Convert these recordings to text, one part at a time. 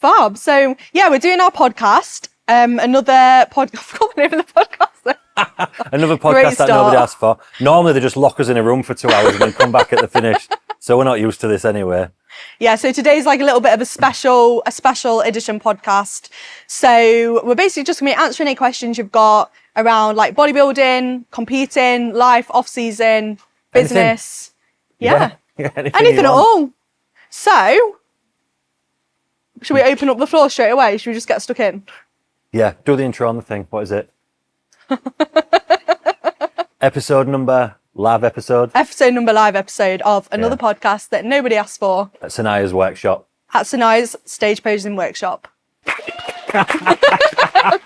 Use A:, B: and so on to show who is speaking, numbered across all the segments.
A: Fab. So, yeah, we're doing our podcast. Another podcast. I forgot the name of the podcast.
B: Another podcast that nobody asked for. Normally, they just lock us in a room for 2 hours and then come back at the finish. So we're not used to this anyway.
A: Yeah, so today's like a little bit of a special edition podcast. So we're basically just going to be answering any questions you've got around like bodybuilding, competing, life, off-season, business.
B: Yeah,
A: anything at all. So, should we open up the floor straight away? Should we just get stuck in?
B: Yeah, do the intro on the thing. What is it? Episode number live episode of another podcast that nobody asked for. At Sanaya's workshop.
A: At Sanaya's stage posing workshop.
B: I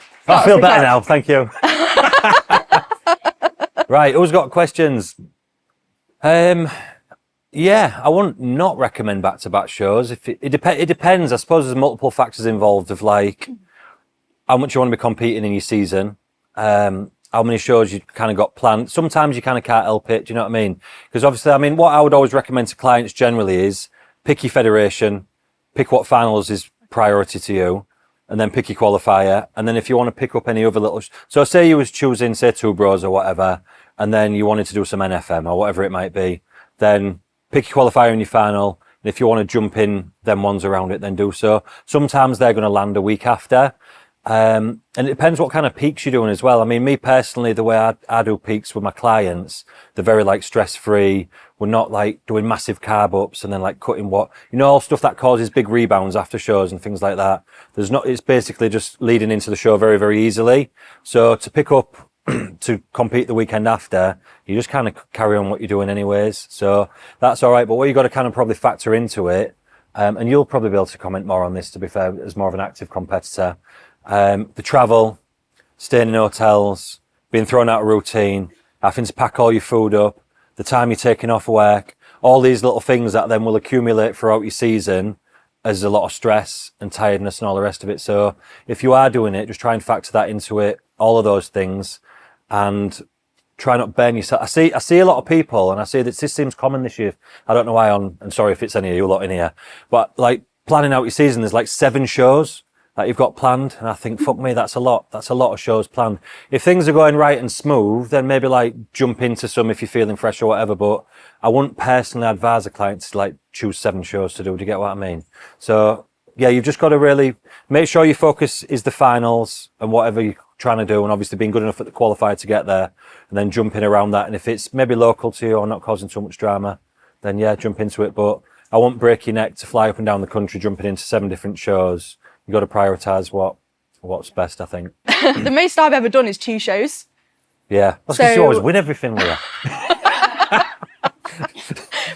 B: feel better now, thank you. Right, who's got questions? Yeah, I wouldn't not recommend back-to-back shows. If it depends. I suppose there's multiple factors involved of like how much you want to be competing in your season, how many shows you kind of got planned. Sometimes you kind of can't help it. Do you know what I mean? Because obviously, I mean, what I would always recommend to clients generally is pick your federation, pick what finals is priority to you, and then pick your qualifier. And then if you want to pick up any other little, so say you was choosing say 2 bros or whatever, and then you wanted to do some NFM or whatever it might be, then pick your qualifier in your final. And if you want to jump in them ones around it, then do so. Sometimes they're going to land a week after. And it depends what kind of peaks you're doing as well. I mean, me personally, the way I do peaks with my clients, they're very like stress-free. We're not like doing massive carb ups and then like cutting all stuff that causes big rebounds after shows and things like that. It's basically just leading into the show very, very easily. So to pick up to compete the weekend after, you just kind of carry on what you're doing anyways. So that's all right. But what you got to kind of probably factor into it, and you'll probably be able to comment more on this, to be fair, as more of an active competitor. The travel, staying in hotels, being thrown out of routine, having to pack all your food up, the time you're taking off work, all these little things that then will accumulate throughout your season as a lot of stress and tiredness and all the rest of it. So if you are doing it, just try and factor that into it, all of those things, and try not burn yourself. I see a lot of people, and I see that this seems common this year. I don't know why I'm sorry if it's any of you lot in here, but like planning out your season, there's like 7 shows that you've got planned, and I think, fuck me, that's a lot of shows planned. If things are going right and smooth, then maybe like jump into some if you're feeling fresh or whatever, but I wouldn't personally advise a client to like choose 7 shows to do. Do you get what I mean? So yeah, you've just got to really make sure your focus is the finals and whatever you're trying to do, and obviously being good enough at the qualifier to get there, and then jumping around that. And if it's maybe local to you or not causing too much drama, then yeah, jump into it. But I won't break your neck to fly up and down the country jumping into 7 different shows. You've got to prioritise what's best, I think.
A: The most I've ever done is 2 shows.
B: Yeah, that's because you always win everything, Leah.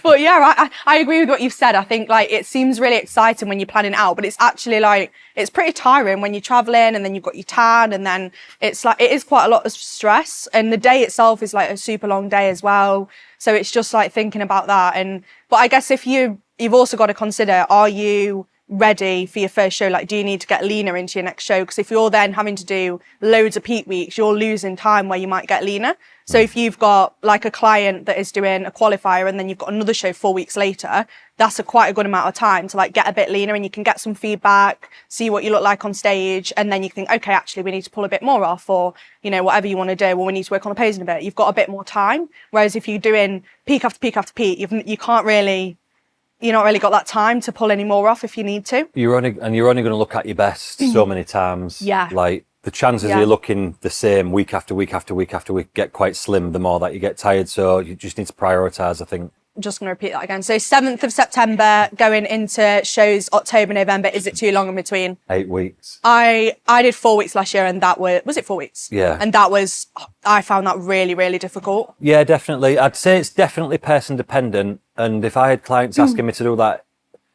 A: But yeah, I agree with what you've said. I think like it seems really exciting when you're planning it out, but it's actually like, it's pretty tiring when you're traveling and then you've got your tan, and then it's like, it is quite a lot of stress, and the day itself is like a super long day as well. So it's just like thinking about that. But I guess if you've also got to consider, are you ready for your first show? Like, do you need to get leaner into your next show? Because if you're then having to do loads of peak weeks, you're losing time where you might get leaner. So if you've got like a client that is doing a qualifier and then you've got another show 4 weeks later, that's quite a good amount of time to like get a bit leaner, and you can get some feedback, see what you look like on stage, and then you think, okay, actually we need to pull a bit more off, or whatever you want to do, or we need to work on the posing a bit. You've got a bit more time. Whereas if you're doing peak after peak after peak, you're not really got that time to pull any more off if you need to.
B: You're only going to look at your best so many times.
A: Yeah.
B: Like the chances of you looking the same week after week after week after week get quite slim the more that you get tired. So you just need to prioritise, I think.
A: I'm just going to repeat that again. So 7th of September going into shows October, November. Is it too long in between?
B: 8 weeks.
A: I did 4 weeks last year, and that was it 4 weeks?
B: Yeah.
A: And I found that really, really difficult.
B: Yeah, definitely. I'd say it's definitely person dependent. And if I had clients asking me to do that,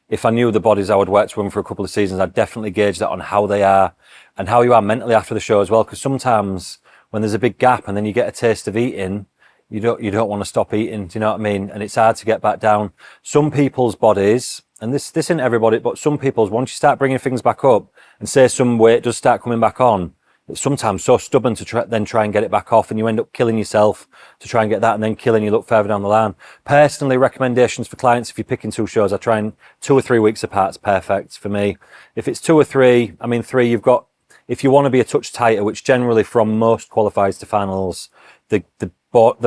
B: if I knew the bodies I would work to them for a couple of seasons, I'd definitely gauge that on how they are and how you are mentally after the show as well. Because sometimes when there's a big gap and then you get a taste of eating, you don't want to stop eating. Do you know what I mean? And it's hard to get back down. Some people's bodies, and this isn't everybody, but some people's, once you start bringing things back up and say some weight does start coming back on, it's sometimes so stubborn to then try and get it back off, and you end up killing yourself to try and get that, and then killing you look further down the line. Personally, recommendations for clients, if you're picking 2 shows, I try and 2 or 3 weeks apart is perfect for me. If it's 2 or 3, I mean 3, you've got, if you want to be a touch tighter, which generally from most qualifiers to finals, the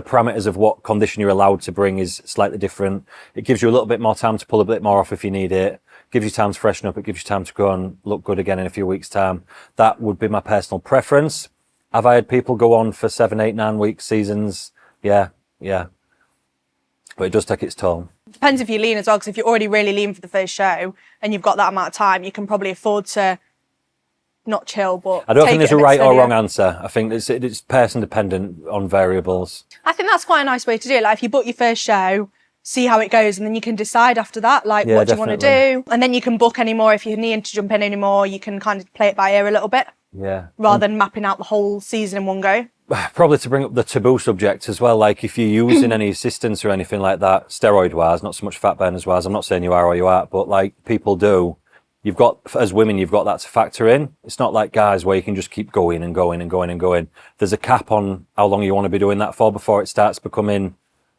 B: parameters of what condition you're allowed to bring is slightly different. It gives you a little bit more time to pull a bit more off if you need it. Gives you time to freshen up. It gives you time to go and look good again in a few weeks' time. That would be my personal preference. Have I had people go on for 7, 8, 9 week seasons? Yeah. But it does take its toll.
A: Depends if you're lean as well, because if you're already really lean for the first show and you've got that amount of time, you can probably afford to not chill, but
B: I don't think there's a right or
A: steadier.
B: wrong answer. I think it's person dependent on variables.
A: I think that's quite a nice way to do it. Like if you book your first show, see how it goes, and then you can decide after that, like what do you want to do, and then you can book any more if you're needing to jump in anymore. You can kind of play it by ear a little bit, rather than mapping out the whole season in one go.
B: Probably to bring up the taboo subject as well, like if you're using any assistance or anything like that, steroid wise, not so much fat burners wise, I'm not saying you are or you aren't, but like people do, you've got, as women, you've got that to factor in. It's not like guys where you can just keep going and going and going and going. There's a cap on how long you want to be doing that for before it starts becoming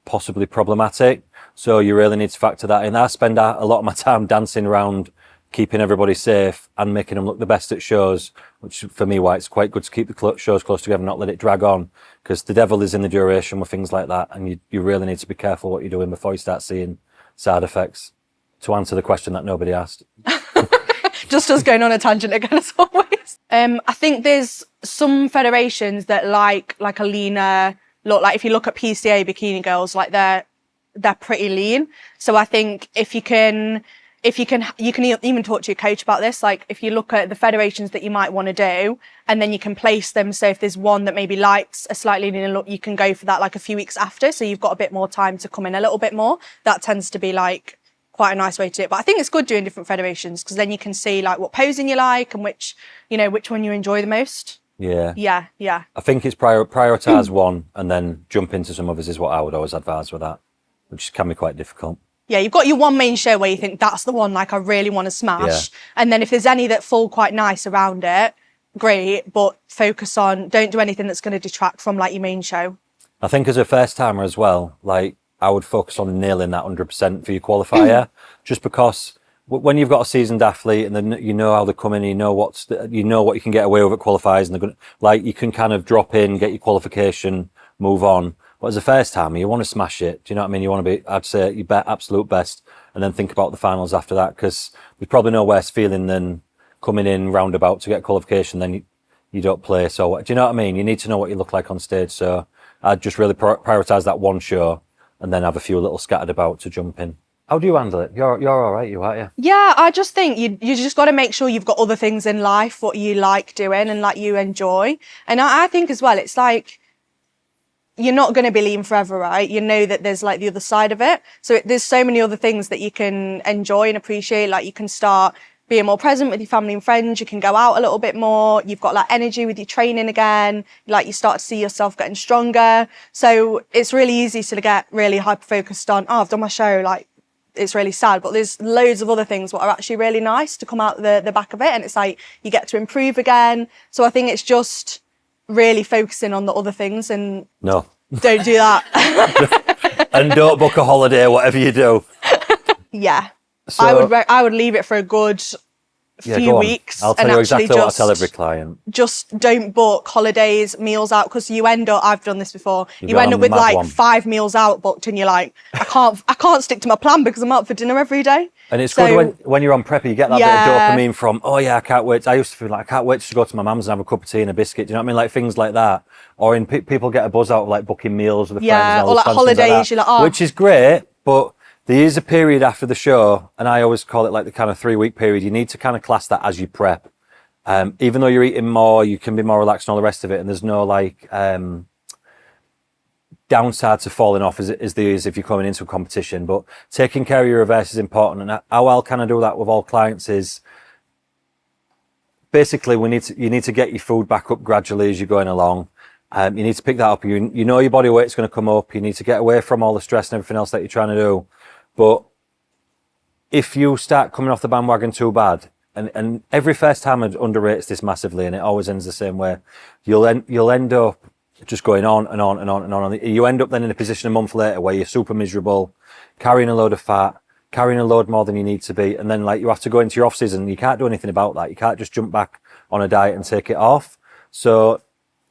B: possibly problematic. So you really need to factor that in. I spend a lot of my time dancing around, keeping everybody safe and making them look the best at shows, which for me, why it's quite good to keep the shows close together and not let it drag on, because the devil is in the duration with things like that, and you really need to be careful what you're doing before you start seeing side effects. To answer the question that nobody asked.
A: Just us going on a tangent again as always. I think there's some federations that like a leaner look. Like if you look at PCA bikini girls, like they're pretty lean. So I think if you can even talk to your coach about this. Like if you look at the federations that you might want to do, and then you can place them. So if there's one that maybe likes a slightly leaner look, you can go for that like a few weeks after. So you've got a bit more time to come in a little bit more. That tends to be like quite a nice way to do it. But I think it's good doing different federations, because then you can see like what posing you like and which one you enjoy the most. Yeah.
B: I think it's prioritise one and then jump into some others is what I would always advise with that, which can be quite difficult.
A: Yeah, you've got your one main show where you think that's the one like I really want to smash.
B: Yeah.
A: And then if there's any that fall quite nice around it, great, but don't do anything that's going to detract from like your main show.
B: I think as a first timer as well, like I would focus on nailing that 100% for your qualifier, just because when you've got a seasoned athlete and then you know how they come in, you know what you can get away with at qualifiers, and they're going like you can kind of drop in, get your qualification, move on. But as a first timer, you want to smash it. Do you know what I mean? You want to be, I'd say, your absolute best, and then think about the finals after that, because there's probably no worse feeling than coming in roundabout to get qualification, then you don't play. So do you know what I mean? You need to know what you look like on stage. So I'd just really prioritise that one show, and then have a few little scattered about to jump in. How do you handle it? You're all right, aren't you?
A: Yeah, I just think you just got to make sure you've got other things in life, what you like doing and like you enjoy. And I think as well, it's like, you're not going to be lean forever, right? You know that there's like the other side of it. So there's so many other things that you can enjoy and appreciate. Like you can start being more present with your family and friends. You can go out a little bit more. You've got like energy with your training again. Like you start to see yourself getting stronger. So it's really easy to get really hyper focused on, I've done my show. Like it's really sad, but there's loads of other things that are actually really nice to come out the back of it. And it's like, you get to improve again. So I think it's just really focusing on the other things, and
B: No.
A: don't do that.
B: And don't book a holiday, whatever you do.
A: Yeah.
B: So,
A: I would leave it for a good few weeks.
B: I'll tell you exactly what I tell every client.
A: Just don't book holidays, meals out, because you end up, I've done this before, you end up with like
B: one.
A: 5 meals out booked, and you're like, I can't stick to my plan because I'm out for dinner every day.
B: And it's good when you're on prep, you get that bit of dopamine from, oh yeah, I can't wait. I used to feel like, I can't wait to go to my mum's and have a cup of tea and a biscuit. Do you know what I mean? Like things like that. Or people get a buzz out of like booking meals with their friends. And all
A: or like holidays, you're like, oh.
B: Which is great, but there is a period after the show, and I always call it like the kind of 3-week period. You need to kind of class that as you prep. Even though you're eating more, you can be more relaxed and all the rest of it, and there's no like downside to falling off as there is if you're coming into a competition. But taking care of your reverse is important, and how I'll kind of do that with all clients is basically you need to get your food back up gradually as you're going along. You need to pick that up. You know your body weight's going to come up. You need to get away from all the stress and everything else that you're trying to do. But if you start coming off the bandwagon too bad, and every first timer underrates this massively, and it always ends the same way. You'll end up just going on and on and on and on. You end up then in a position a month later where you're super miserable, carrying a load of fat, carrying a load more than you need to be, and then like you have to go into your off season. You can't do anything about that. You can't just jump back on a diet and take it off. So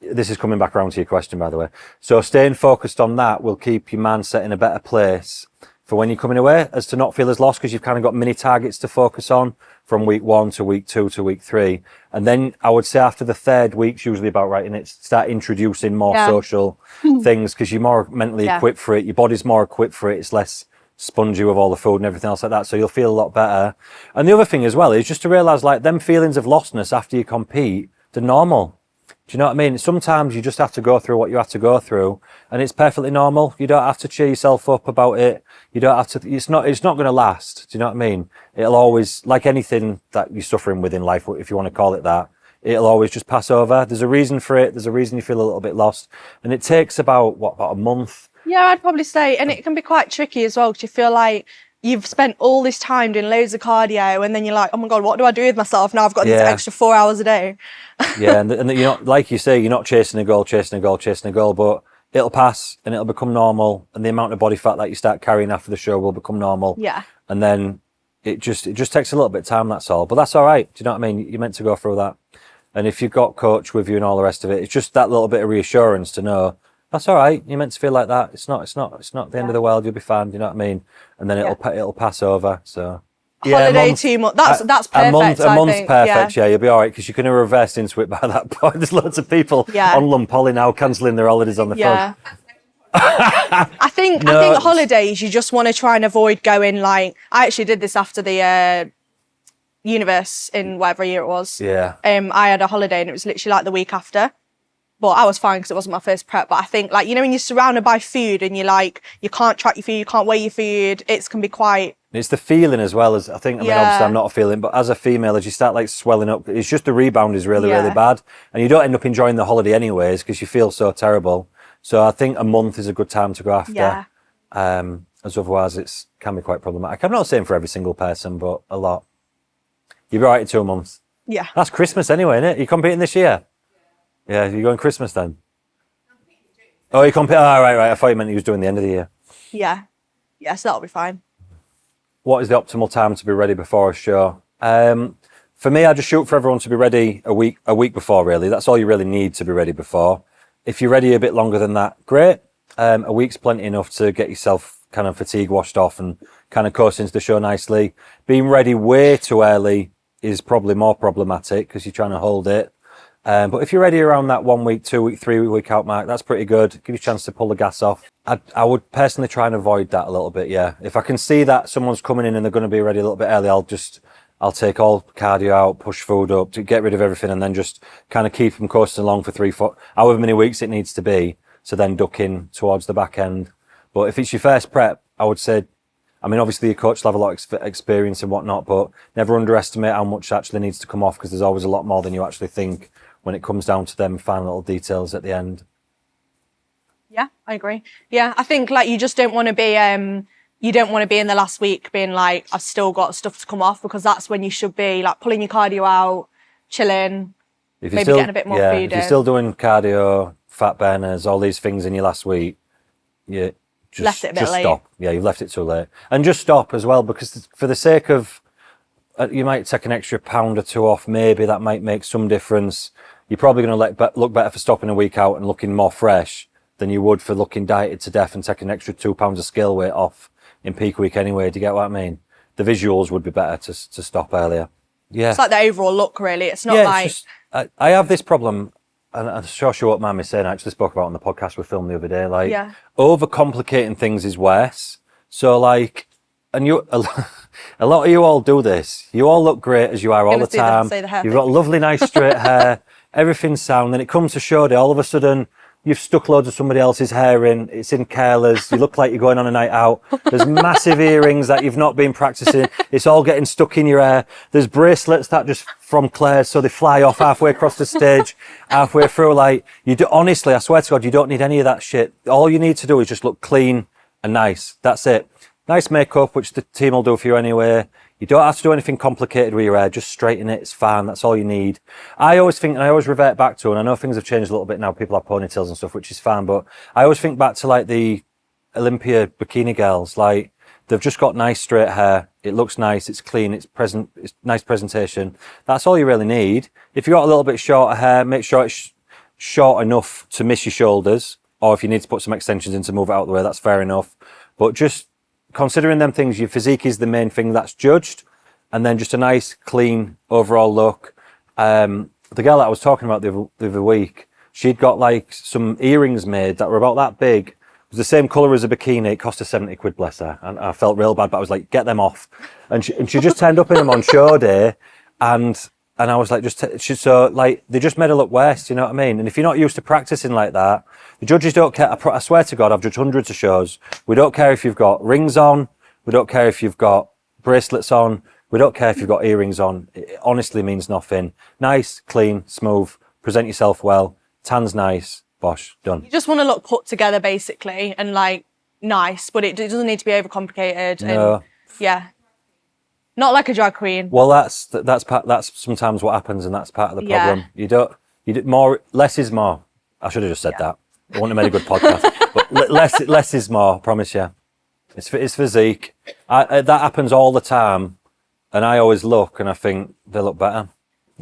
B: this is coming back around to your question, by the way. So staying focused on that will keep your mindset in a better place for when you're coming away, as to not feel as lost, because you've kind of got mini targets to focus on from week 1 to week 2 to week 3. And then I would say after the third week's usually about right, and it's start introducing more social things, because you're more mentally equipped for it. Your body's more equipped for it. It's less spongy with all the food and everything else like that. So you'll feel a lot better. And the other thing as well is just to realize, like, them feelings of lostness after you compete, they're normal. Do you know what I mean? Sometimes you just have to go through what you have to go through, and it's perfectly normal. You don't have to cheer yourself up about it. You don't have to, it's not going to last. Do you know what I mean? It'll always, like anything that you're suffering with in life, if you want to call it that, it'll always just pass over. There's a reason for it. There's a reason you feel a little bit lost. And it takes about a month. Yeah,
A: I'd probably say, and it can be quite tricky as well, because you feel like you've spent all this time doing loads of cardio, and then you're like, oh my God, what do I do with myself now? I've got this extra 4 hours a day.
B: Yeah, and you're not, like you say, you're not chasing a goal, but it'll pass and it'll become normal, and the amount of body fat that you start carrying after the show will become normal.
A: Yeah.
B: And then it just takes a little bit of time, that's all. But that's all right. Do you know what I mean? You're meant to go through that. And if you've got coach with you and all the rest of it, it's just that little bit of reassurance to know that's all right. You're meant to feel like that. It's not the end of the world. You'll be fine. Do you know what I mean? And then it'll pass over. So
A: holiday 2 months. That's perfect.
B: A month's
A: perfect.
B: Yeah, you'll be all right, because you can have reversed into it by that point. There's loads of people on Lumpoly now cancelling their holidays on the phone.
A: I think holidays, you just want to try and avoid going, like, I actually did this after the universe in whatever year it was.
B: Yeah.
A: I had a holiday and it was literally like the week after. But I was fine because it wasn't my first prep. But I think, like, you know, when you're surrounded by food and you're like, you can't track your food, you can't weigh your food, it can be quite...
B: It's the feeling as well as, I think, I mean, obviously I'm not a feeling, but as a female, as you start like swelling up, it's just the rebound is really, really bad. And you don't end up enjoying the holiday anyways, because you feel so terrible. So I think a month is a good time to go after.
A: Yeah.
B: As otherwise it can be quite problematic. I'm not saying for every single person, but a lot. You'll be right in 2 months.
A: Yeah.
B: That's Christmas anyway, isn't it? Are you competing this year? Yeah, you're going Christmas then? Oh, you compete? Oh, right. I thought you meant you was doing the end of the year.
A: Yeah. Yes, that'll be fine.
B: What is the optimal time to be ready before a show? For me, I just shoot for everyone to be ready a week before, really. That's all you really need to be ready before. If you're ready a bit longer than that, great. A week's plenty enough to get yourself kind of fatigue washed off and kind of coast into the show nicely. Being ready way too early is probably more problematic because you're trying to hold it. But if you're ready around that 1 week, 2 week, 3 week out mark, that's pretty good. Give you a chance to pull the gas off. I would personally try and avoid that a little bit, yeah. If I can see that someone's coming in and they're going to be ready a little bit early, I'll take all cardio out, push food up, to get rid of everything, and then just kind of keep them coasting along for 3-4, however many weeks it needs to be, to then duck in towards the back end. But if it's your first prep, I would say, I mean, obviously your coach will have a lot of experience and whatnot, but never underestimate how much actually needs to come off, because there's always a lot more than you actually think when it comes down to them final little details at the end.
A: Yeah, I agree. Yeah, I think like you just don't want to be, you don't want to be in the last week being like, I've still got stuff to come off, because that's when you should be like pulling your cardio out, chilling, maybe getting a bit more food in.
B: If you're still doing cardio, fat burners, all these things in your last week, you just stop. Yeah, you've left it too late. And just stop as well, because for the sake of, you might take an extra pound or two off, maybe that might make some difference. You're probably going to look better for stopping a week out and looking more fresh than you would for looking dieted to death and taking an extra 2 pounds of scale weight off in peak week anyway. Do you get what I mean? The visuals would be better to stop earlier. Yeah.
A: It's like the overall look, really. It's not like...
B: It's just, I have this problem, and I'm sure she won't mind me saying, I actually spoke about it on the podcast we filmed the other day, like, overcomplicating things is worse. So, like, and a lot of you all do this. You all look great as you are all the time. You've got lovely, nice, straight hair. Everything's sound. Then it comes to show day, all of a sudden, you've stuck loads of somebody else's hair in. It's in curlers. You look like you're going on a night out. There's massive earrings that you've not been practicing. It's all getting stuck in your hair. There's bracelets that just from Claire's, so they fly off halfway across the stage, halfway through. Like, honestly, I swear to God, you don't need any of that shit. All you need to do is just look clean and nice. That's it. nice makeup, which the team will do for you anyway. You don't have to do anything complicated with your hair. Just straighten it. It's fine. That's all you need. I always think, and I always revert back to, and I know things have changed a little bit now. People have ponytails and stuff, which is fine. But I always think back to like the Olympia bikini girls. Like they've just got nice straight hair. It looks nice. It's clean. It's present. It's nice presentation. That's all you really need. If you got a little bit shorter hair, make sure it's short enough to miss your shoulders. Or if you need to put some extensions in to move it out of the way, that's fair enough. But just considering them things, your physique is the main thing that's judged, and then just a nice, clean overall look. The girl that I was talking about the other week, she'd got like some earrings made that were about that big. It was the same colour as a bikini. It cost her 70 quid, bless her. And I felt real bad, but I was like, get them off. And she just turned up in them on show day, and I was like, so like, they just made her look worse, you know what I mean? And if you're not used to practicing like that, the judges don't care. I swear to God, I've judged hundreds of shows. We don't care if you've got rings on. We don't care if you've got bracelets on. We don't care if you've got earrings on. It honestly means nothing. Nice, clean, smooth, present yourself well, tan's nice, bosh, done.
A: You just want to look put together, basically, and like nice, but it doesn't need to be overcomplicated.
B: No.
A: And yeah. Not like a drag queen.
B: Well, that's sometimes what happens, and that's part of the problem.
A: Yeah.
B: You do more, less is more. I should have just said that. I wouldn't have made a good podcast. But less is more, I promise you. It's physique. That happens all the time, and I always look and I think they look better.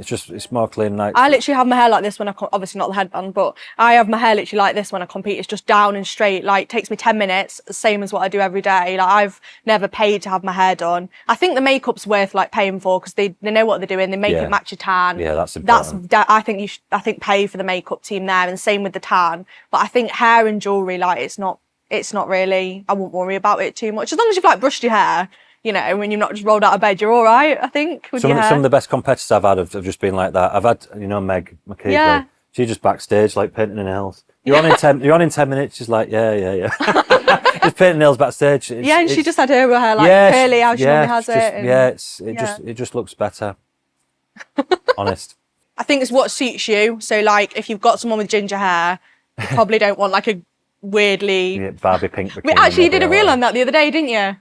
B: It's more clean. Like
A: I literally have my hair like this when obviously not the headband, but I have my hair literally like this when I compete. It's just down and straight. Like takes me 10 minutes, same as what I do every day. Like I've never paid to have my hair done. I think the makeup's worth like paying for because they know what they're doing. They make it match your tan.
B: Yeah, that's important.
A: I think pay for the makeup team there, and same with the tan. But I think hair and jewellery, like it's not really. I won't worry about it too much as long as you've like brushed your hair. You know, when you've not just rolled out of bed, you're all right, I think, with your hair.
B: Some of the best competitors I've had have just been like that. I've had, Meg McKeever.
A: Yeah.
B: She just backstage, like, painting her nails. You're on in 10 minutes. She's like, yeah. Just painting nails backstage.
A: And she just had her hair, like, curly, how she normally has it.
B: It just looks better. Honest.
A: I think it's what suits you. So, like, if you've got someone with ginger hair, you probably don't want, like, a weirdly...
B: Barbie pink bikini.
A: Actually, you did a reel on that the other day, didn't you?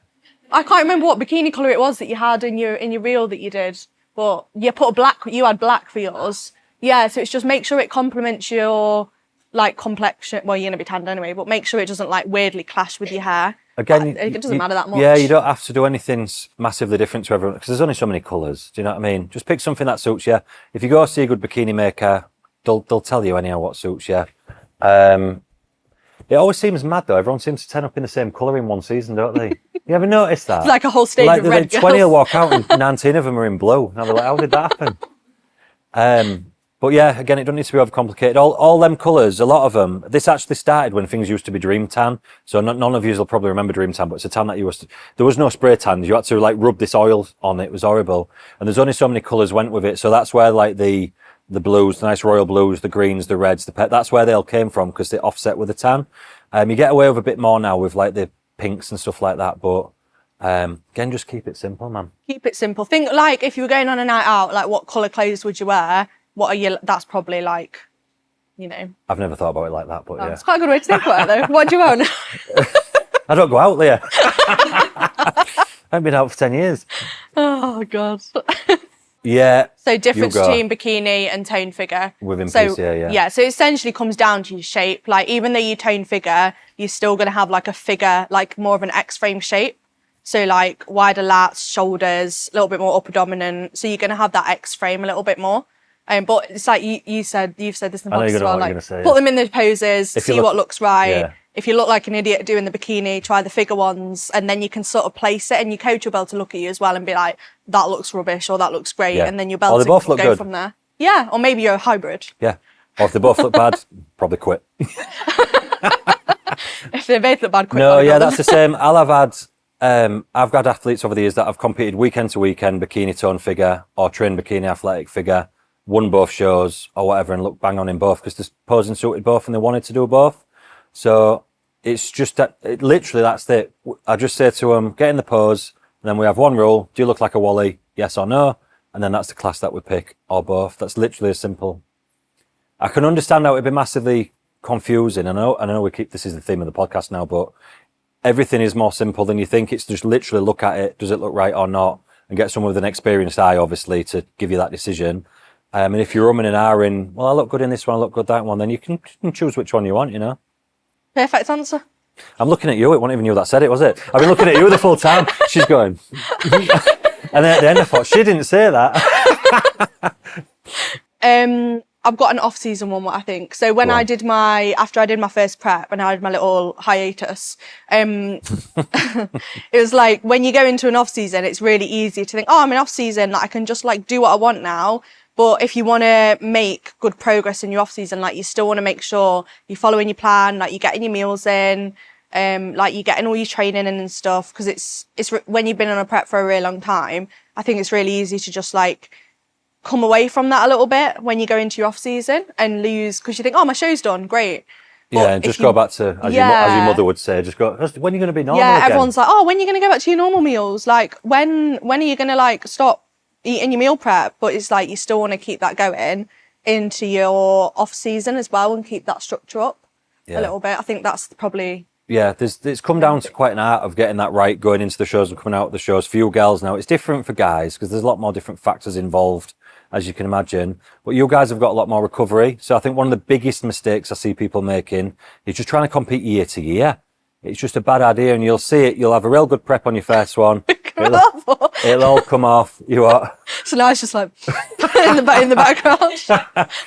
A: I can't remember what bikini colour it was that you had in your reel that you did, but you had black for yours. Yeah, so it's just make sure it complements your like complexion. Well, you're gonna be tanned anyway, but make sure it doesn't like weirdly clash with your hair.
B: Again,
A: it doesn't matter that much.
B: Yeah, you don't have to do anything massively different to everyone because there's only so many colours. Do you know what I mean? Just pick something that suits you. If you go see a good bikini maker, they'll tell you anyhow what suits you. It always seems mad though. Everyone seems to turn up in the same colour in one season, don't they? You ever notice that?
A: It's like a whole stage of red girls.
B: 20 will walk out and 19 of them are in blue. And I'll be like, how did that happen? But yeah, again, it doesn't need to be overcomplicated. All them colours, a lot of them, this actually started when things used to be Dream Tan. So none of you will probably remember Dream Tan, but it's a tan that there was no spray tans. You had to like rub this oil on it. It was horrible. And there's only so many colours went with it. So that's where like the blues, the nice royal blues, the greens, the reds, that's where they all came from because they offset with the tan. You get away with a bit more now with like the pinks and stuff like that, but again, just keep it simple, man.
A: Keep it simple. Think like if you were going on a night out, like what colour clothes would you wear? That's probably like, you know.
B: I've never thought about it like that, but yeah.
A: It's quite a good way to think about it though. What do you own?
B: I don't go out, Leah. I haven't been out for 10 years.
A: Oh, God.
B: Yeah.
A: So difference between bikini and toned figure.
B: Within piece, yeah.
A: Yeah, so it essentially comes down to your shape. Like even though you tone figure, you're still going to have like a figure, like more of an X-frame shape. So like wider lats, shoulders, a little bit more upper dominant. So you're going to have that X-frame a little bit more. But it's like you've said this in the podcast as well. Like put them in the poses, see what looks right. Yeah. If you look like an idiot doing the bikini, try the figure ones, and then you can sort of place it, and your coach will be able to look at you as well and be like, that looks rubbish or that looks great, and then you'll be able to go good from there. Yeah, or maybe you're a hybrid.
B: Yeah, or if they both look bad, probably quit.
A: If they both look bad, quit.
B: No, yeah, that's the same. I've had athletes over the years that have competed weekend to weekend, bikini tone figure, or trained bikini athletic figure, won both shows or whatever, and looked bang on in both because the posing suited both and they wanted to do both. So it's just that, literally that's it. I just say to them, get in the pose, and then we have one rule. Do you look like a Wally? Yes or no? And then that's the class that we pick, or both. That's literally as simple. I can understand how it'd be massively confusing. I know we keep, this is the theme of the podcast now, but everything is more simple than you think. It's just literally look at it, does it look right or not, and get someone with an experienced eye, obviously, to give you that decision. And if you're umming and ahhing, well, I look good in this one, I look good that one, then you can choose which one you want, you know.
A: Perfect answer.
B: I'm looking at you. It wasn't even you that said it, was it? I've been looking at you the full time. She's going. And then at the end I thought, she didn't say that.
A: I've got an off-season one, I think. So when after I did my first prep and I had my little hiatus, it was like when you go into an off-season, it's really easy to think, oh, I'm in off-season, like I can just like do what I want now. But if you want to make good progress in your off-season, like you still want to make sure you're following your plan, like you're getting your meals in, like you're getting all your training in and stuff. Because it's when you've been on a prep for a really long time, I think it's really easy to just like come away from that a little bit when you go into your off season and lose, because you think, oh, my show's done, great. But
B: yeah, and just go back to, as your mother would say, just go, when are you going to be normal again?
A: Everyone's like, oh, when are you going to go back to your normal meals? Like, when are you going to like stop eating your meal prep? But it's like, you still want to keep that going into your off season as well and keep that structure up a little bit. I think that's probably...
B: Yeah, it's come down to quite an art of getting that right, going into the shows and coming out of the shows. For you girls now, it's different for guys because there's a lot more different factors involved, as you can imagine. But you guys have got a lot more recovery. So I think one of the biggest mistakes I see people making is just trying to compete year to year. It's just a bad idea, and you'll see it. You'll have a real good prep on your first one. It'll all come off. You what?
A: So now it's just like in the background.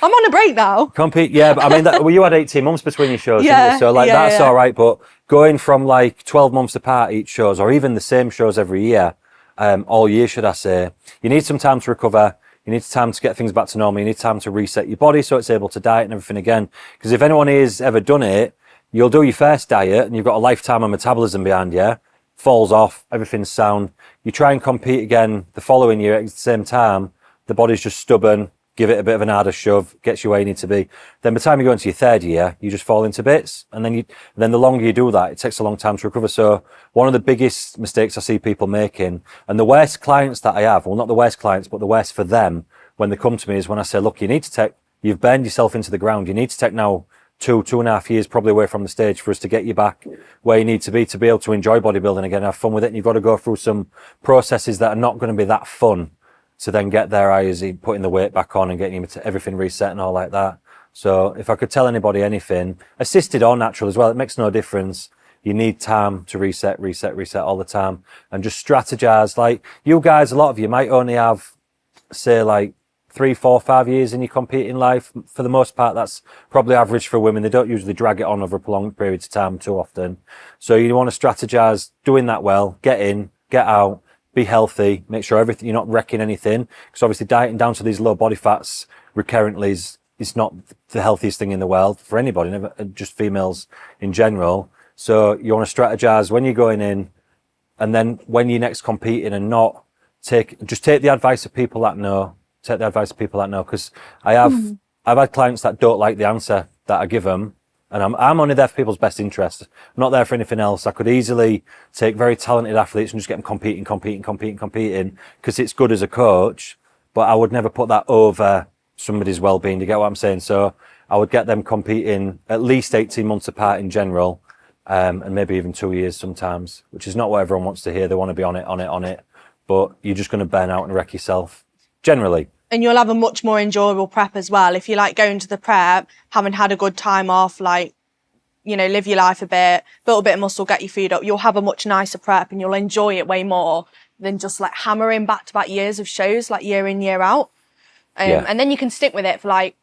A: I'm on a break now.
B: Compete, yeah. But I mean, you had 18 months between your shows, didn't you? So that's all right. But going from like 12 months apart each shows, or even the same shows every year, all year, should I say, you need some time to recover. You need time to get things back to normal. You need time to reset your body so it's able to diet and everything again. Because if anyone has ever done it, you'll do your first diet and you've got a lifetime of metabolism behind you, falls off, everything's sound. You try and compete again the following year at the same time, the body's just stubborn, give it a bit of an harder shove, gets you where you need to be. Then by the time you go into your third year, you just fall into bits. And then the longer you do that, it takes a long time to recover. So one of the biggest mistakes I see people making, and the worst clients that I have, well, not the worst clients, but the worst for them when they come to me, is when I say, look, you've burned yourself into the ground. You need to take now 2.5 years probably away from the stage for us to get you back where you need to be able to enjoy bodybuilding again, have fun with it. And you've got to go through some processes that are not going to be that fun to then get there, i.e. putting the weight back on and getting everything reset and all like that. So if I could tell anybody anything, assisted or natural as well, it makes no difference. You need time to reset all the time, and just strategize. Like you guys, a lot of you might only have, say, like 3, 4, 5 years in your competing life. For the most part, that's probably average for women. They don't usually drag it on over prolonged periods of time too often. So you want to strategize doing that well, get in, get out, be healthy, make sure you're not wrecking anything. Because obviously dieting down to these low body fats recurrently is not the healthiest thing in the world for anybody, never just females in general. So you want to strategize when you're going in, and then when you're next competing, and take the advice of people that know. Take the advice of people that know, because I've had clients that don't like the answer that I give them, and I'm only there for people's best interest. I'm not there for anything else. I could easily take very talented athletes and just get them competing, because it's good as a coach, but I would never put that over somebody's well-being. Do you get what I'm saying? So I would get them competing at least 18 months apart in general, and maybe even 2 years sometimes, which is not what everyone wants to hear. They want to be on it, but you're just going to burn out and wreck yourself. Generally.
A: And you'll have a much more enjoyable prep as well. If you like going to the prep, having had a good time off, like, you know, live your life a bit, build a bit of muscle, get your food up, you'll have a much nicer prep and you'll enjoy it way more than just like hammering back-to-back years of shows, like year in, year out. And then you can stick with it for like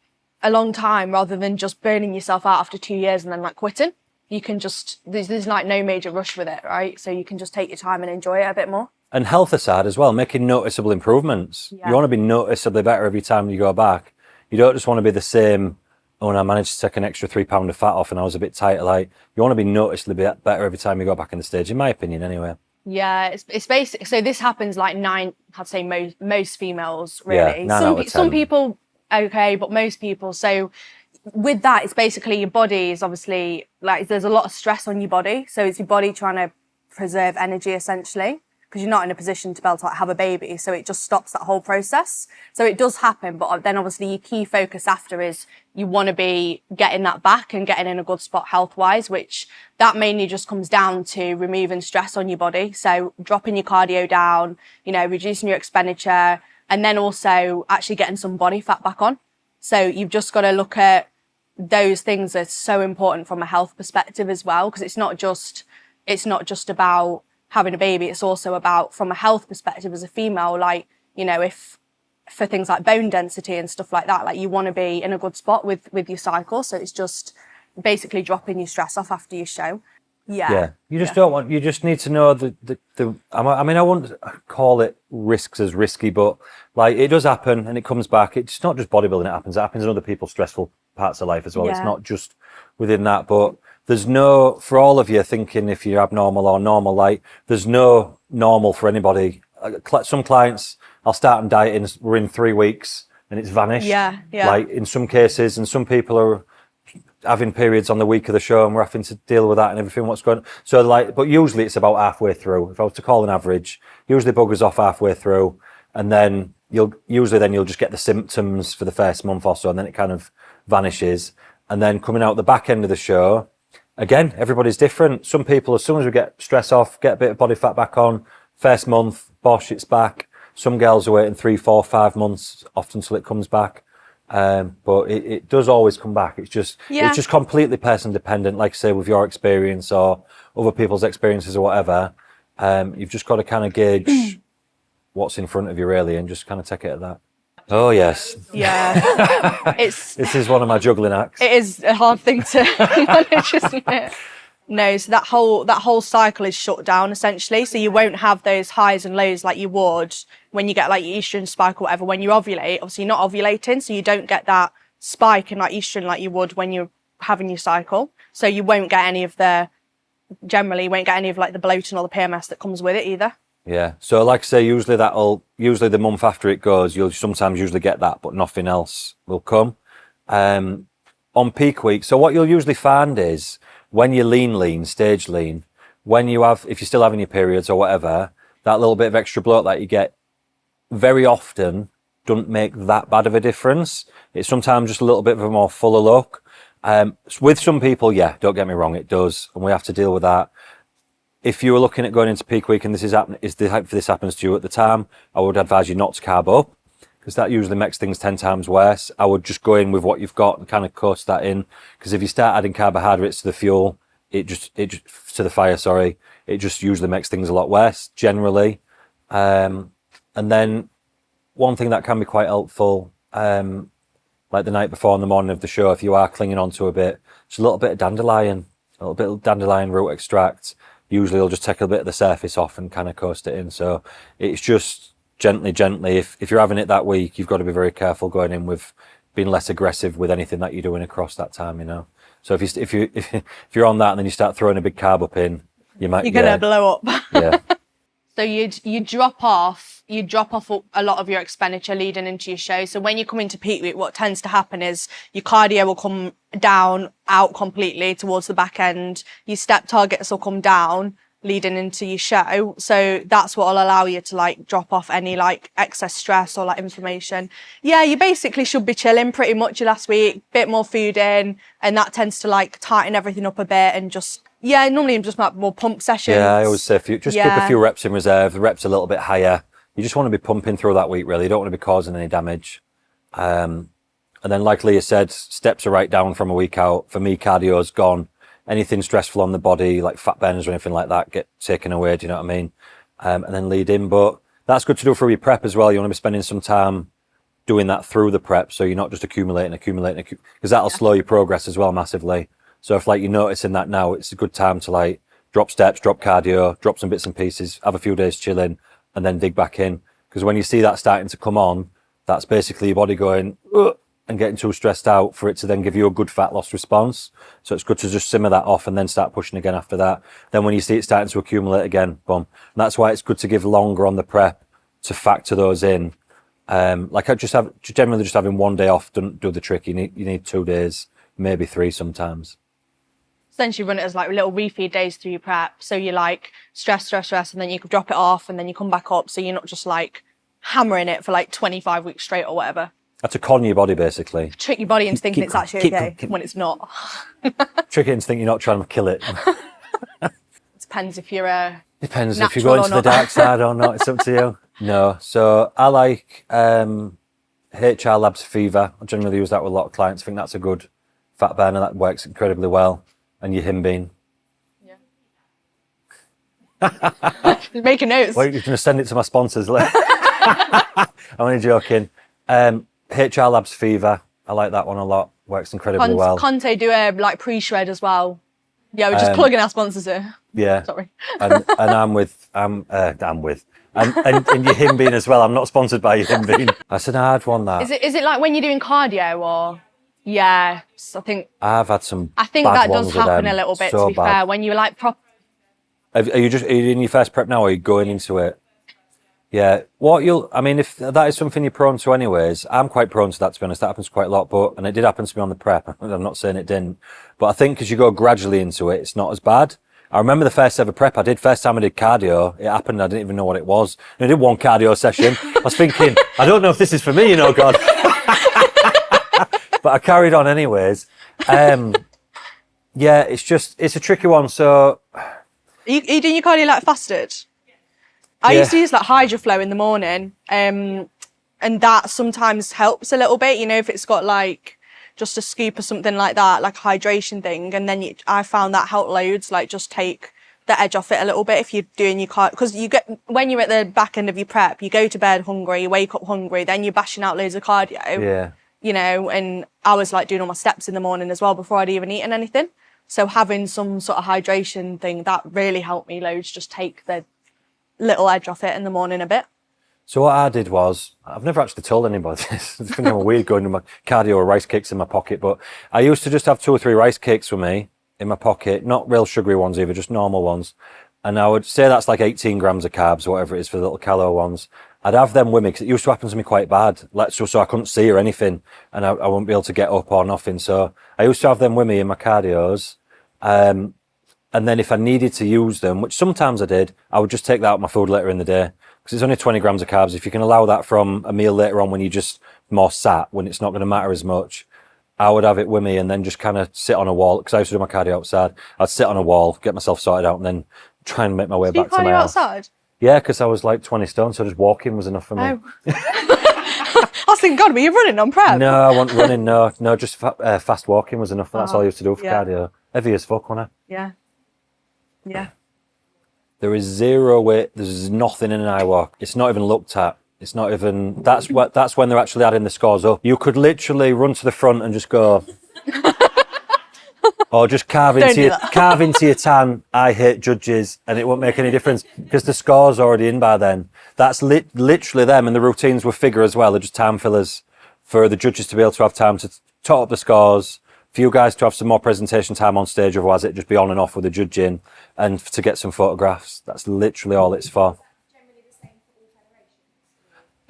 A: a long time rather than just burning yourself out after 2 years and then like quitting. You can just, there's like no major rush with it, right? So you can just take your time and enjoy it a bit more.
B: And health aside as well, making noticeable improvements. Yeah. You want to be noticeably better every time you go back. You don't just want to be the same, oh, and I managed to take an extra 3 pounds of fat off and I was a bit tighter. Like, you want to be noticeably better every time you go back in the stage, in my opinion, anyway.
A: Yeah, it's basic. So this happens like I'd say most females, really.
B: Yeah,
A: some people, okay, but most people. So with that, it's basically your body is obviously, like, there's a lot of stress on your body. So it's your body trying to preserve energy, essentially. because you're not in a position to be able to like, have a baby. So it just stops that whole process. So it does happen, but then obviously your key focus after is you want to be getting that back and getting in a good spot health-wise, which that mainly just comes down to removing stress on your body. So dropping your cardio down, you know, reducing your expenditure, and then also actually getting some body fat back on. So you've just got to look at those things are so important from a health perspective as well, because it's not just about having a baby. It's also about, from a health perspective as a female, like, you know, if for things like bone density and stuff like that, like you want to be in a good spot with your cycle. So it's just basically dropping your stress off after your show.
B: Yeah. You just don't want, you just need to know I mean, I wouldn't call it risks as risky, but like it does happen and it comes back. It's not just bodybuilding, it happens in other people's stressful parts of life as well. It's not just within that, but there's no, for all of you thinking if you're abnormal or normal, like there's no normal for anybody. Some clients, I'll start them dieting, we're in 3 weeks and it's vanished.
A: Yeah.
B: Like in some cases, and some people are having periods on the week of the show and we're having to deal with that and everything, what's going on. So like, but usually it's about halfway through. If I was to call an average, usually buggers off halfway through, and then you'll just get the symptoms for the first month or so, and then it kind of vanishes. And then coming out the back end of the show, again, everybody's different. Some people, as soon as we get stress off, get a bit of body fat back on, first month, bosh, it's back. Some girls are waiting 3, 4, 5 months, often till it comes back. But it does always come back. It's just completely person dependent, like I say, with your experience or other people's experiences or whatever. You've just got to kind of gauge what's in front of you really and just kind of take it at that. Oh yes.
A: Yeah.
B: This is one of my juggling acts.
A: It is a hard thing to manage, isn't it? No, so that whole cycle is shut down essentially. So you won't have those highs and lows like you would when you get like your estrogen spike or whatever. When you ovulate, obviously you're not ovulating, so you don't get that spike in like estrogen like you would when you're having your cycle. So you won't get any of like the bloating or the PMS that comes with it either.
B: Yeah. So like I say, usually the month after it goes, you'll sometimes usually get that, but nothing else will come. On peak week, so what you'll usually find is when you're lean, stage lean, if you're still having your periods or whatever, that little bit of extra bloat that you get very often doesn't make that bad of a difference. It's sometimes just a little bit of a more fuller look. With some people, yeah, don't get me wrong, it does, and we have to deal with that. If you were looking at going into peak week and this happens to you at the time, I would advise you not to carb up, because that usually makes things 10 times worse. I would just go in with what you've got and kind of coast that in, because if you start adding carbohydrates to the fuel, it just to the fire, sorry, it just usually makes things a lot worse generally. And then one thing that can be quite helpful, like the night before and the morning of the show, if you are clinging onto a bit, just a little bit of dandelion root extract. Usually it'll just take a bit of the surface off and kind of coast it in. So it's just gently. If you're having it that week, you've got to be very careful going in with being less aggressive with anything that you're doing across that time, you know. So if you're on that and then you start throwing a big carb up in, you're
A: gonna blow up.
B: Yeah.
A: So you drop off a lot of your expenditure leading into your show. So when you come into peak week, what tends to happen is your cardio will come out completely towards the back end. Your step targets will come down leading into your show. So that's what will allow you to like drop off any like excess stress or like inflammation. Yeah, you basically should be chilling pretty much your last week, bit more food in, and that tends to like tighten everything up a bit and just, yeah, normally I'm just about more pump sessions.
B: Yeah, I always say keep a few reps in reserve, the reps a little bit higher. You just want to be pumping through that week really. You don't want to be causing any damage. And then like Leah said, steps are right down from a week out. For me, cardio's gone. Anything stressful on the body, like fat burners or anything like that, get taken away, do you know what I mean? And then lead in. But that's good to do for your prep as well. You want to be spending some time doing that through the prep, so you're not just accumulating, because that'll slow your progress as well massively. So if like you're noticing that now, it's a good time to like drop steps, drop cardio, drop some bits and pieces, have a few days chilling, and then dig back in. Because when you see that starting to come on, that's basically your body going, ugh, and getting too stressed out for it to then give you a good fat loss response. So it's good to just simmer that off and then start pushing again after that. Then when you see it starting to accumulate again, boom. And that's why it's good to give longer on the prep to factor those in. Like generally just having one day off doesn't do the trick. You need 2 days, maybe 3 sometimes.
A: essentially run it as like little refeed days through your prep. So you like stress, and then you could drop it off and then you come back up. So you're not just like hammering it for like 25 weeks straight or whatever.
B: That's to con your body, basically.
A: Trick your body into thinking it's actually okay when it's not.
B: Trick it into thinking you're not trying to kill it.
A: Depends if you're
B: Depends if you're going to the dark side or not. It's up to you. No. So I like HR Labs Fever. I generally use that with a lot of clients. I think that's a good fat burner that works incredibly well. And your Himbine.
A: Yeah. Make a note.
B: Well, you're going to send it to my sponsors. I'm only joking. HR Labs Fever. I like that one a lot. Works incredibly well.
A: Conte do a like pre-shred as well. Yeah, we're just plugging our sponsors here.
B: Yeah.
A: Sorry.
B: and I'm with. And your Himbine as well. I'm not sponsored by your Himbine. That's an hard one, that.
A: Is it like when you're doing cardio or? Yeah, I think
B: I've had some.
A: I think
B: bad
A: that
B: ones
A: does
B: with
A: happen
B: them.
A: a little bit.
B: So
A: to be fair, when you're like
B: Are you in your first prep now, or are you going into it? Yeah. If that is something you're prone to, anyways, I'm quite prone to that. To be honest, that happens quite a lot. And it did happen to me on the prep. I'm not saying it didn't, but I think as you go gradually into it, it's not as bad. I remember the first ever prep I did. First time I did cardio, it happened. I didn't even know what it was. And I did one cardio session. I was thinking, I don't know if this is for me, God. But I carried on anyways. Yeah, it's a tricky one. So,
A: are you doing your cardio like fasted? I used to use like HydroFlow in the morning, and that sometimes helps a little bit. If it's got like just a scoop or something like that, like a hydration thing, and then I found that helped loads. Like just take the edge off it a little bit if you're doing your cardio, because when you're at the back end of your prep, you go to bed hungry, you wake up hungry, then you're bashing out loads of cardio.
B: Yeah.
A: And I was like doing all my steps in the morning as well before I'd even eaten anything. So having some sort of hydration thing, that really helped me loads, just take the little edge off it in the morning a bit.
B: So what I did was, I've never actually told anybody this. I think I'm weird going to my cardio or rice cakes in my pocket, but I used to just have 2 or 3 rice cakes with me in my pocket, not real sugary ones either, just normal ones. And I would say that's like 18 grams of carbs or whatever it is for the little calo ones. I'd have them with me because it used to happen to me quite bad. So I couldn't see or anything, and I wouldn't be able to get up or nothing. So I used to have them with me in my cardios. And then if I needed to use them, which sometimes I did, I would just take that out of my food later in the day because it's only 20 grams of carbs. If you can allow that from a meal later on when you're just more sat, when it's not going to matter as much, I would have it with me and then just kind of sit on a wall because I used to do my cardio outside. I'd sit on a wall, get myself sorted out, and then try and make my way back to my house.
A: Outside?
B: Yeah, because I was like 20 stone, so just walking was enough for me.
A: Oh. I was thinking, God, were you running on prep?
B: No, I wasn't running, no, just fast walking was enough. That's all I used to do for cardio. Heavy as fuck, wasn't I?
A: Yeah. Yeah.
B: There is zero weight, there's nothing in an eye walk. It's not even looked at. It's not even, that's when they're actually adding the scores up. You could literally run to the front and just go, or just carve into your tan, I hate judges, and it won't make any difference because the score's already in by then. That's literally them, and the routines with figure as well. They're just time fillers for the judges to be able to have time to tot up the scores, for you guys to have some more presentation time on stage, otherwise it'd just be on and off with the judging, and to get some photographs. That's literally all it's for.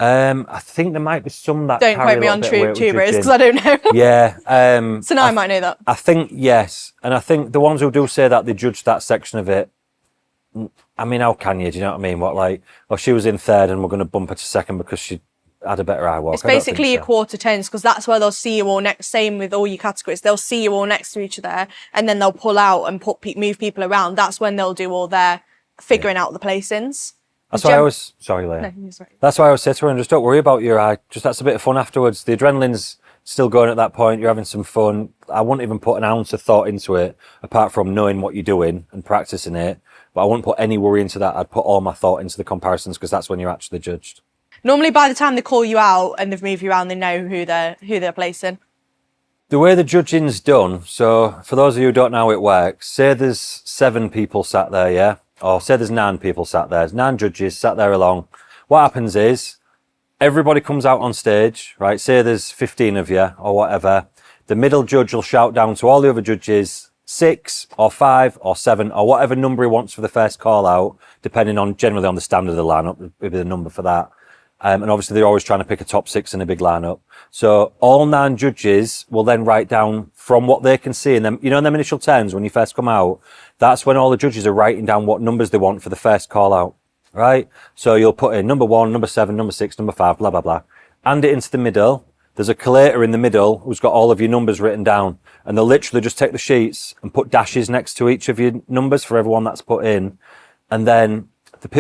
B: I think there might be some that
A: don't quote me on tubers because I don't know.
B: Yeah.
A: So now I might know that.
B: I think yes, and I think the ones who do say that they judge that section of it. I mean, how can you? Do you know what I mean? What like, oh, she was in third, and we're going to bump her to second because she had a better eye walk.
A: It's basically your quarter tens because that's where they'll see you all next. Same with all your categories, they'll see you all next to each other, and then they'll pull out and move people around. That's when they'll do all their figuring out the placings.
B: That's why I was sorry, Leah. No, sorry. That's why I was saying to her, and just don't worry about your eye. Just that's a bit of fun afterwards. The adrenaline's still going at that point. You're having some fun. I wouldn't even put an ounce of thought into it, apart from knowing what you're doing and practicing it. But I wouldn't put any worry into that. I'd put all my thought into the comparisons because that's when you're actually judged.
A: Normally, by the time they call you out and they've moved you around, they know who they're placing.
B: The way the judging's done. So for those of you who don't know how it works, say there's 7 people sat there, yeah. Or say there's 9 people sat there, there's 9 judges sat there along. What happens is everybody comes out on stage, right? Say there's 15 of you or whatever. The middle judge will shout down to all the other judges 6 or 5 or 7 or whatever number he wants for the first call out, depending on generally on the standard of the lineup, would be the number for that. And obviously they're always trying to pick a top 6 in a big lineup. So all 9 judges will then write down from what they can see in them, in them initial 10s when you first come out, that's when all the judges are writing down what numbers they want for the first call out, right? So you'll put in number 1, number 7, number 6, number 5, blah, blah, blah. Hand it into the middle. There's a collator in the middle who's got all of your numbers written down, and they'll literally just take the sheets and put dashes next to each of your numbers for everyone that's put in. And then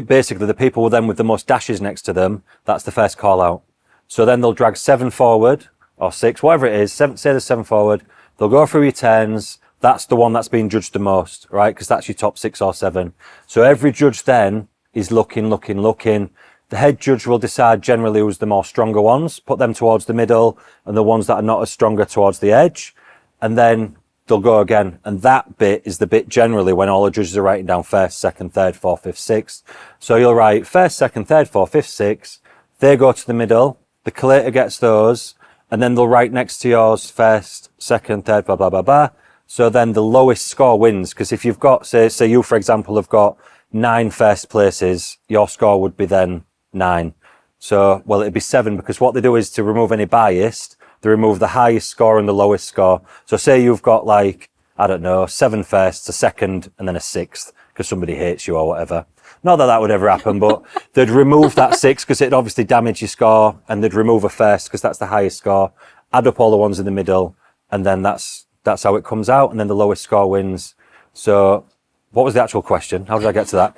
B: basically the people then with the most dashes next to them, that's the first call out. So then they'll drag 7 forward or 6, whatever it is, say there's 7 forward. They'll go through your 10s. That's the one that's being judged the most, right? Because that's your top 6 or 7. So every judge then is looking. The head judge will decide generally who's the more stronger ones, put them towards the middle, and the ones that are not as stronger towards the edge. And then they'll go again. And that bit is the bit generally when all the judges are writing down first, second, third, fourth, fifth, sixth. So you'll write first, second, third, fourth, fifth, sixth. They go to the middle. The collator gets those. And then they'll write next to yours first, second, third, blah, blah, blah, blah. So then the lowest score wins. Because if you've got, say you, for example, have got 9 first places, your score would be then 9. So, well, it'd be 7, because what they do is to remove any bias, they remove the highest score and the lowest score. So say you've got 7 firsts, a second, and then a 6th, because somebody hates you or whatever. Not that that would ever happen, but they'd remove that 6 because it'd obviously damage your score, and they'd remove a first because that's the highest score, add up all the ones in the middle, and then that's how it comes out, and then the lowest score wins. So what was the actual question? How did I get to that?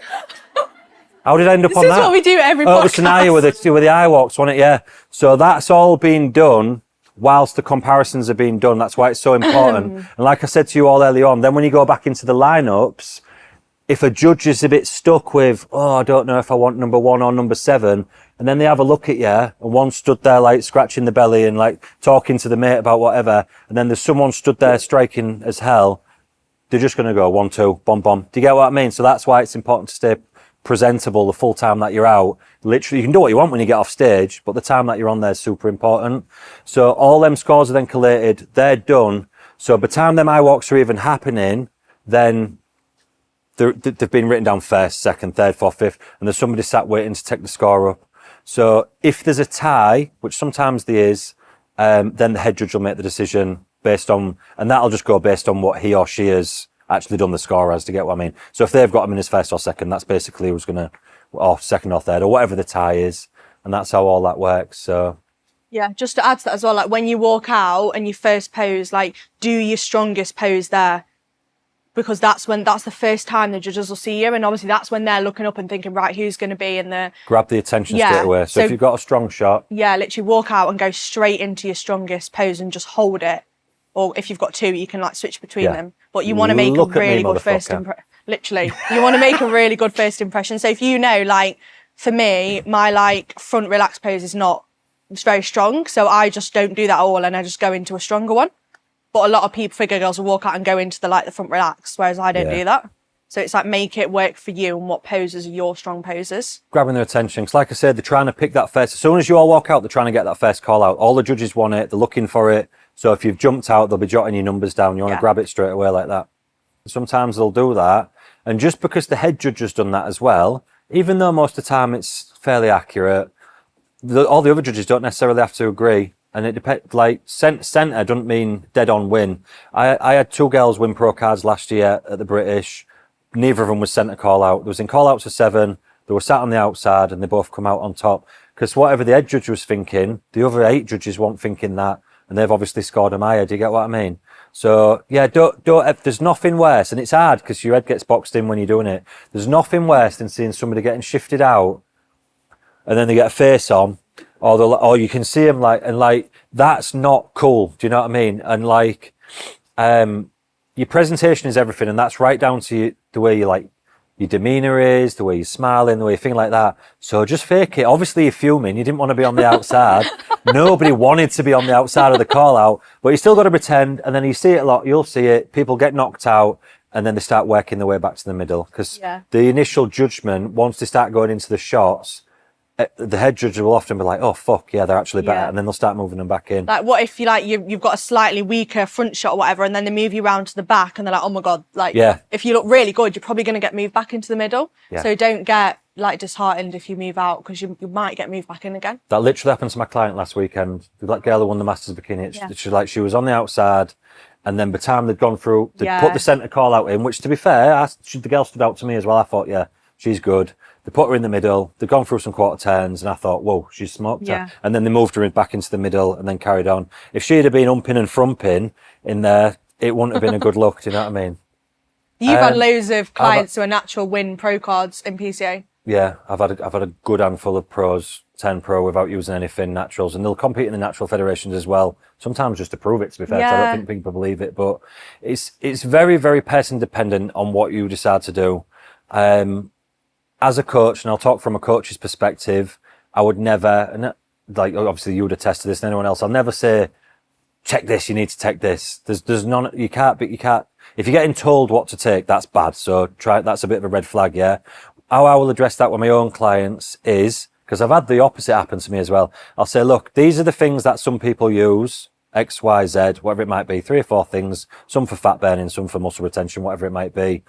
B: How did I end up on that?
A: This is what we do at every podcast.
B: It was Tanaya with the eye walks, wasn't it? Yeah. So that's all being done whilst the comparisons are being done. That's why it's so important. And like I said to you all early on, then when you go back into the lineups, if a judge is a bit stuck with, I don't know if I want number 1 or number 7, and then they have a look at you, and one stood there scratching the belly and talking to the mate about whatever, and then there's someone stood there striking as hell, they're just going to go 1, 2, bomb, bomb. Do you get what I mean? So that's why it's important to stay presentable the full time that you're out. Literally, you can do what you want when you get off stage, but the time that you're on there is super important. So all them scores are then collated, they're done. So by the time them eye walks are even happening, then they've been written down first, second, third, fourth, fifth, and there's somebody sat waiting to take the score up. So if there's a tie, which sometimes there is, then the head judge will make the decision based on, and that'll just go based on what he or she has actually done the score as, to get what I mean. So if they've got him in his first or second, that's basically who's or second or third, or whatever the tie is, and that's how all that works. So
A: yeah, just to add to that as well, when you walk out and you first pose, do your strongest pose there, because that's the first time the judges will see you, and obviously that's when they're looking up and thinking, right, who's going to be in the...
B: Grab the attention straight away. So if you've got a strong shot... Yeah,
A: literally walk out and go straight into your strongest pose and just hold it. Or if you've got 2, you can switch between them. But you want to make a really good first impression. Literally, you want to make a really good first impression. So if for me, my front relax pose is not very strong, so I just don't do that at all, and I just go into a stronger one. But a lot of figure girls will walk out and go into the front relax, whereas I don't do that. So it's make it work for you and what poses are your strong poses.
B: Grabbing their attention. Because like I said, they're trying to pick that first. As soon as you all walk out, they're trying to get that first call out. All the judges want it. They're looking for it. So if you've jumped out, they'll be jotting your numbers down. You want to grab it straight away like that. Sometimes they'll do that. And just because the head judge has done that as well, even though most of the time it's fairly accurate, all the other judges don't necessarily have to agree. And it depends, centre doesn't mean dead on win. I had 2 girls win pro cards last year at the British. Neither of them was centre call out. There was in call outs of 7. They were sat on the outside and they both come out on top. Because whatever the head judge was thinking, the other 8 judges weren't thinking that. And they've obviously scored them higher. Do you get what I mean? So yeah, don't. There's nothing worse, and it's hard because your head gets boxed in when you're doing it. There's nothing worse than seeing somebody getting shifted out, and then they get a face on, or you can see them that's not cool. Do you know what I mean? And your presentation is everything, and that's right down to the way you your demeanour is, the way you're smiling, the way you think like that. So just fake it. Obviously you're fuming. You didn't want to be on the outside. Nobody wanted to be on the outside of the call out, but you still got to pretend. And then you see it a lot. You'll see it. People get knocked out and then they start working their way back to the middle. Because the initial judgment, once they start going into the shots, the head judge will often be like, oh, fuck, yeah, they're actually better. And then they'll start moving them back in. What
A: if you've got a slightly weaker front shot or whatever, and then they move you around to the back and they're like, oh my God, if you look really good, you're probably going to get moved back into the middle. So don't get like disheartened if you move out because you might get moved back in again.
B: That literally happened to my client last weekend. That girl who won the Masters bikini.
A: Yeah.
B: She was on the outside, and then by the time they'd gone through, they put
A: Yeah.
B: the centre call out in, which to be fair, the girl stood out to me as well. I thought, yeah, she's good. They put her in the middle. They'd gone through some quarter turns, and I thought, whoa, she's smoked
A: Yeah.
B: her. And then they moved her back into the middle and then carried on. If she'd have been umping and frumping in there, it wouldn't have been a good look. Do you know what I mean?
A: You've had loads of clients who are natural win pro cards in PCA.
B: Yeah, I've had a good handful of pros, 10 pro without using anything naturals, and they'll compete in the natural federations as well. Sometimes just to prove it, to be fair. 'Cause I don't think people believe it, but it's very, very person dependent on what you decide to do. As a coach, and I'll talk from a coach's perspective, I would never, and like obviously you would attest to this and anyone else, I'll never say, check this, you need to take this. There's none, you can't, if you're getting told what to take, that's bad. So that's a bit of a red flag, yeah. How I will address that with my own clients is, because I've had the opposite happen to me as well. I'll say, look, these are the things that some people use, X, Y, Z, whatever it might be, 3 or 4 things, some for fat burning, some for muscle retention, whatever it might be,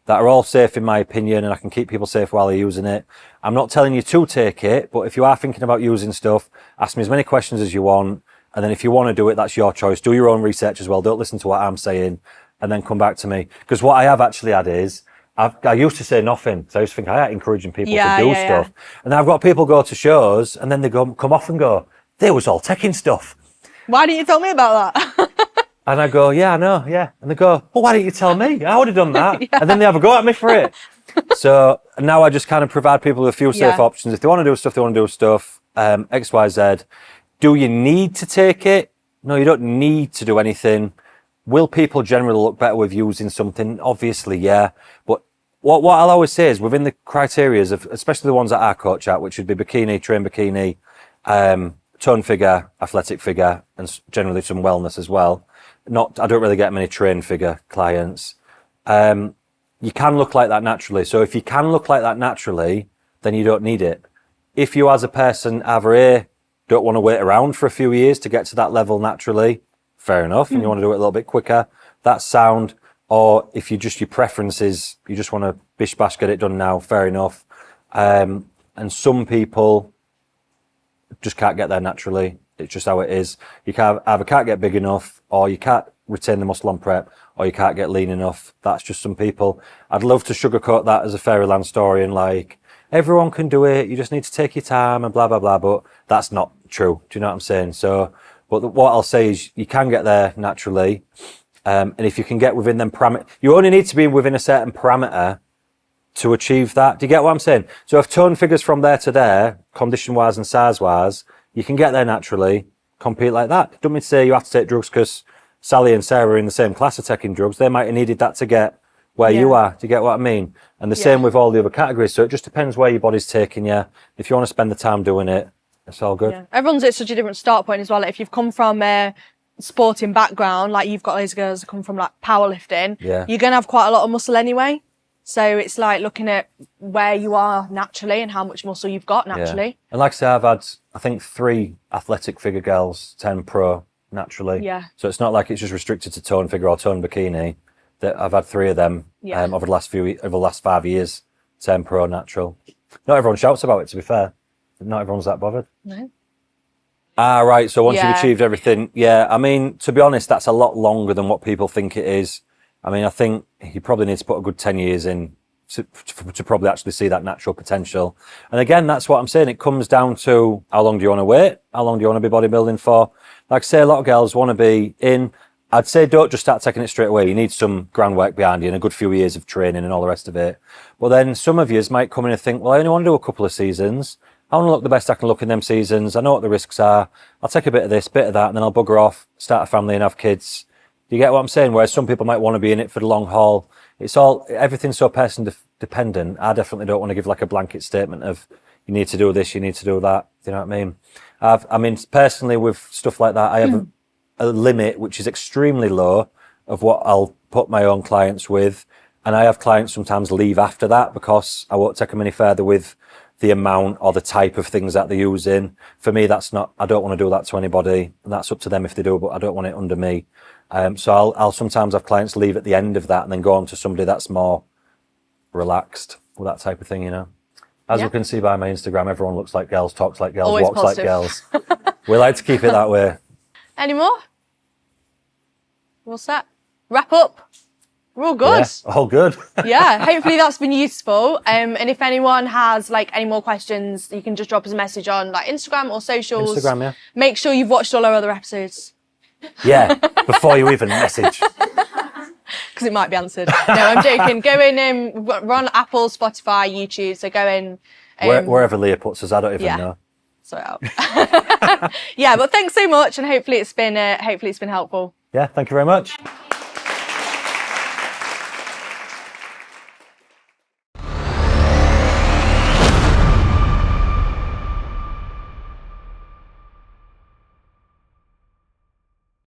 B: that are all safe in my opinion, and I can keep people safe while they're using it. I'm not telling you to take it, but if you are thinking about using stuff, ask me as many questions as you want. And then if you want to do it, that's your choice. Do your own research as well. Don't listen to what I'm saying and then come back to me. Because what I have actually had is, I used to say nothing. So I used to think I ain't encouraging people to do stuff. And I've got people go to shows and then they come off and go, they was all taking stuff.
A: Why didn't you tell me about that?
B: And I go, yeah, I know, yeah. And they go, well, why didn't you tell me? I would have done that. And then they have a go at me for it. So now I just kind of provide people with a few safe options. If they want to do stuff, they want to do stuff. X, Y, Z. Do you need to take it? No, you don't need to do anything. Will people generally look better with using something? Obviously, yeah. But what I'll always say is within the criteria of, especially the ones that I coach at, which would be bikini, train bikini, tone figure, athletic figure, and generally some wellness as well. I don't really get many train figure clients. You can look like that naturally. So if you can look like that naturally, then you don't need it. If you as a person either don't want to wait around for a few years to get to that level naturally, fair enough, and you want to do it a little bit quicker, that's sound. Or if your preferences, you just want to bish bash get it done now, fair enough. And some people just can't get there naturally. It's just how it is. You either can't get big enough, or you can't retain the muscle on prep, or you can't get lean enough. That's just some people. I'd love to sugarcoat that as a fairyland story and like, everyone can do it, you just need to take your time and blah, blah, blah. But that's not true. Do you know what I'm saying? So, but what I'll say is you can get there naturally. And if you can get within them parameters, you only need to be within a certain parameter to achieve that. Do you get what I'm saying? So if tone figures from there to there, condition wise and size wise, you can get there naturally, compete like that. Don't mean to say you have to take drugs because Sally and Sarah are in the same class are taking drugs. They might have needed that to get where you are. Do you get what I mean? And the same with all the other categories. So it just depends where your body's taking you. If you want to spend the time doing it, it's all good.
A: Yeah. Everyone's at such a different start point as well. Like if you've come from a sporting background, like you've got loads of girls that come from like powerlifting, you're going to have quite a lot of muscle anyway. So it's like looking at where you are naturally and how much muscle you've got naturally.
B: Yeah. And like I say, I've had, I think 3 athletic figure girls, 10 pro naturally.
A: Yeah.
B: So it's not like it's just restricted to tone figure or tone bikini. That I've had 3 of them over the last 5 years, 10 pro natural. Not everyone shouts about it, to be fair. Not everyone's that bothered.
A: No.
B: Right. So once you've achieved everything, I mean, to be honest, that's a lot longer than what people think it is. I mean, I think you probably need to put a good 10 years in to probably actually see that natural potential. And again, that's what I'm saying. It comes down to how long do you want to wait? How long do you want to be bodybuilding for? Like I say, a lot of girls want to be in. I'd say don't just start taking it straight away. You need some groundwork behind you and a good few years of training and all the rest of it. But then some of you might come in and think, well, I only want to do a couple of seasons. I want to look the best I can look in them seasons. I know what the risks are. I'll take a bit of this, bit of that, and then I'll bugger off, start a family and have kids. Do you get what I'm saying? Whereas some people might want to be in it for the long haul. Everything's so person dependent. I definitely don't want to give like a blanket statement of you need to do this, you need to do that. Do you know what I mean? Personally with stuff like that, I have a limit which is extremely low of what I'll put my own clients with. And I have clients sometimes leave after that because I won't take them any further with the amount or the type of things that they're using. For me, I don't want to do that to anybody. And that's up to them if they do, but I don't want it under me. So I'll sometimes have clients leave at the end of that and then go on to somebody that's more relaxed with that type of thing, you know. As you can see by my Instagram, everyone looks like girls, talks like girls,
A: Always
B: walks
A: positive.
B: like girls. We like to keep it that way.
A: Any more? We're all set. Wrap up. We're all good.
B: Yeah, all good.
A: Yeah, hopefully that's been useful. And if anyone has like any more questions, you can just drop us a message on like Instagram or socials.
B: Instagram, yeah.
A: Make sure you've watched all our other episodes
B: Yeah, before you even message.
A: because it might be answered. No, I'm joking. Go in. We're on Apple, Spotify, YouTube. So go in.
B: Wherever Leah puts us, I don't even know.
A: Sort it out. Yeah, but thanks so much, and hopefully it's been helpful.
B: Yeah, thank you very much.